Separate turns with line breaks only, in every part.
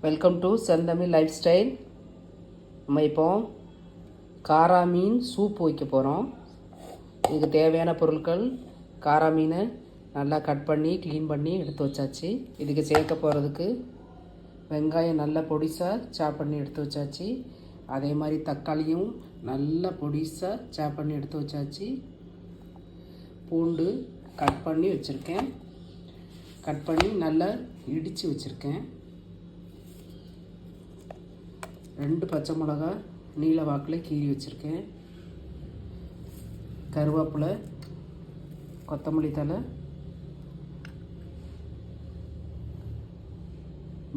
Welcome to செந்தமிழ் life style. நம்ம இப்போ காரா மீன் சூப் வைக்க போகிறோம். இதுக்கு தேவையான பொருட்கள்: காரா மீனை நல்லா கட் பண்ணி க்ளீன் பண்ணி எடுத்து வச்சாச்சு. இதுக்கு சேர்க்க போகிறதுக்கு வெங்காயம் நல்லா பொடிசாக சாப் பண்ணி எடுத்து வச்சாச்சு. அதே மாதிரி தக்காளியும் நல்லா பொடிசாக சாப் பண்ணி எடுத்து வச்சாச்சு. பூண்டு கட் பண்ணி வச்சுருக்கேன். கட் பண்ணி நல்லா இடித்து வச்சுருக்கேன். 2 பச்சை மிளகா நீல வாக்கில் கீறி வச்சுருக்கேன். கருவேப்பிலை, கொத்தமல்லி தழை,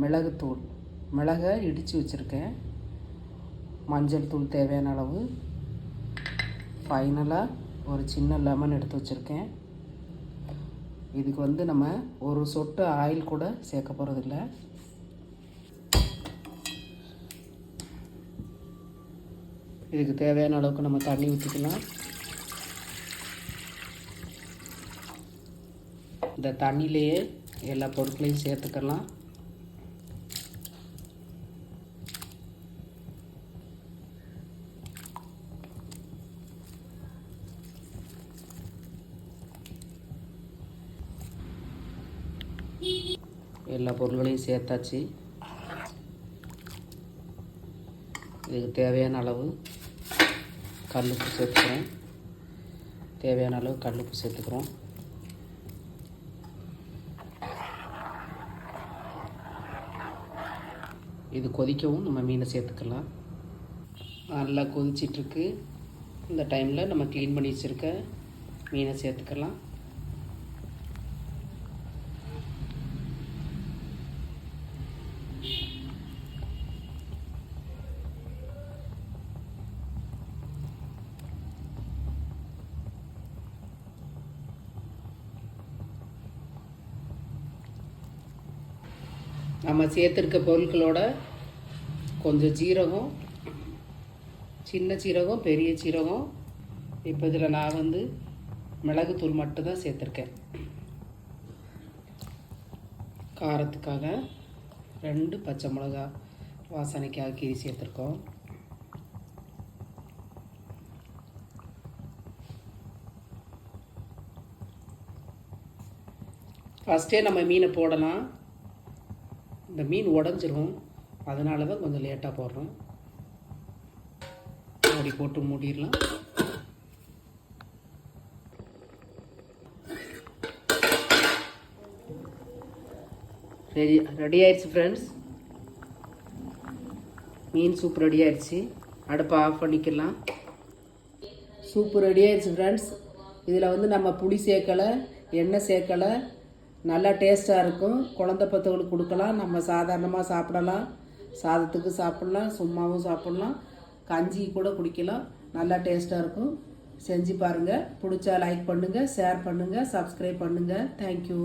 மிளகுத்தூள், மிளகை இடித்து வச்சுருக்கேன். மஞ்சள் தூள் தேவையான அளவு. ஃபைனலாக ஒரு சின்ன லெமன் எடுத்து வச்சுருக்கேன். இதுக்கு நம்ம ஒரு சொட்டு ஆயில் கூட சேர்க்க போகிறதில்ல. இதுக்கு தேவையான அளவுக்கு நம்ம தண்ணி ஊற்றிக்கலாம். இந்த தண்ணியிலேயே எல்லா பொருட்களையும் சேர்த்துக்கலாம். எல்லா பொருட்களையும் சேர்த்தாச்சு. இதுக்கு தேவையான அளவு கல்லுப்பு சேர்த்துக்கிறோம். தேவையான அளவு கல்லுப்பு சேர்த்துக்கிறோம். இது கொதிக்கவும் நம்ம மீனை சேர்த்துக்கலாம். நல்லா கொதிச்சிட்ருக்கு. இந்த டைமில் நம்ம க்ளீன் பண்ணி வச்சுருக்க மீனை சேர்த்துக்கலாம். நம்ம சேர்த்துருக்க பொருட்களோட கொஞ்சம் சீரகம், சின்ன சீரகம், பெரிய சீரகம். இப்போ இதில் நான் மிளகுத்தூள் மட்டும்தான் சேர்த்துருக்கேன். காரத்துக்காக 2 பச்சை மிளகா வாசனைக்காக கீரி சேர்த்துருக்கோம். ஃபஸ்ட்டே நம்ம மீனை போடலாம். இந்த மீன் உடஞ்சிரும், அதனால தான் கொஞ்சம் லேட்டாக போடுறோம். மூடி போட்டு மூடிடலாம். ரெடி ஆயிடுச்சு ஃப்ரெண்ட்ஸ். மீன் சூப் ரெடி ஆயிடுச்சு. அடுப்பை ஆஃப் பண்ணிக்கலாம். சூப்பு ரெடி ஆயிடுச்சு ஃப்ரெண்ட்ஸ். இதில் நம்ம புளி சேர்க்கலை, எண்ணெய் சேர்க்கலை. நல்லா டேஸ்ட்டாக இருக்கும். குழந்தை பத்தவங்களுக்கு கொடுக்கலாம். நம்ம சாதாரணமாக சாப்பிடலாம். சாதத்துக்கு சாப்பிட்லாம், சும்மாவும் சாப்பிட்லாம், கஞ்சி கூட குடிக்கலாம். நல்லா டேஸ்ட்டாக இருக்கும். செஞ்சு பாருங்கள். பிடிச்சா லைக் பண்ணுங்கள், ஷேர் பண்ணுங்கள், சப்ஸ்கிரைப் பண்ணுங்கள். தேங்க்யூ.